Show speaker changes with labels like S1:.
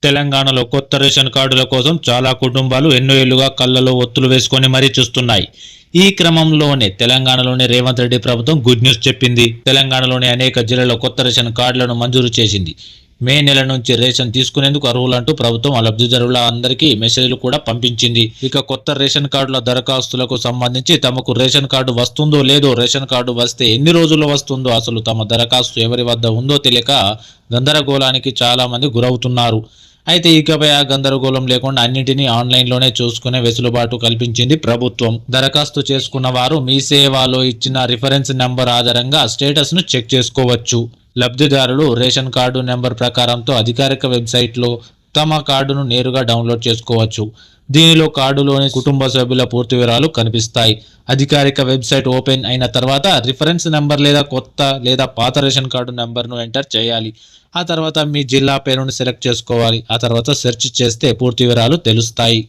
S1: తెలంగాణలో కొత్త రేషన్ కార్డుల కోసం చాలా కుటుంబాలు ఎన్నో ఏళ్లుగా కళ్ళలో ఒత్తులు వేసుకొని మరీ చూస్తున్నాయి. ఈ క్రమంలోనే తెలంగాణలోని రేవంత్ రెడ్డి ప్రభుత్వం గుడ్ న్యూస్ చెప్పింది. తెలంగాణలోని అనేక జిల్లాల్లో కొత్త రేషన్ కార్డులను మంజూరు చేసింది. మే నెల నుంచి రేషన్ తీసుకునేందుకు అర్హులంటూ ప్రభుత్వం లబ్ధిదారుల అందరికీ మెసేజ్లు కూడా పంపించింది. ఇక కొత్త రేషన్ కార్డుల దరఖాస్తులకు సంబంధించి తమకు రేషన్ కార్డు వస్తుందో లేదో, రేషన్ కార్డు వస్తే ఎన్ని రోజుల్లో వస్తుందో, అసలు తమ దరఖాస్తు ఎవరి వద్ద ఉందో తెలియక గందరగోళానికి చాలా మంది గురవుతున్నారు. అయితే ఇకపై ఆ గందరగోళం లేకుండా అన్నింటినీ ఆన్లైన్లోనే చూసుకునే వెసులుబాటు కల్పించింది ప్రభుత్వం. దరఖాస్తు చేసుకున్న వారు మీ సేవలో ఇచ్చిన రిఫరెన్స్ నెంబర్ ఆధారంగా స్టేటస్ను చెక్ చేసుకోవచ్చు. లబ్ధిదారులు రేషన్ కార్డు నెంబర్ ప్రకారంతో అధికారిక వెబ్సైట్లో తమ కార్డును నేరుగా డౌన్లోడ్ చేసుకోవచ్చు. దీనిలో కార్డులోని కుటుంబ సభ్యుల పూర్తి వివరాలు కనిపిస్తాయి. అధికారిక వెబ్సైట్ ఓపెన్ అయిన తర్వాత రిఫరెన్స్ నెంబర్ లేదా కొత్త లేదా పాత రేషన్ కార్డు నెంబర్ను ఎంటర్ చేయాలి. ఆ తర్వాత మీ జిల్లా పేరును సెలెక్ట్ చేసుకోవాలి. ఆ తర్వాత సెర్చ్ చేస్తే పూర్తి వివరాలు తెలుస్తాయి.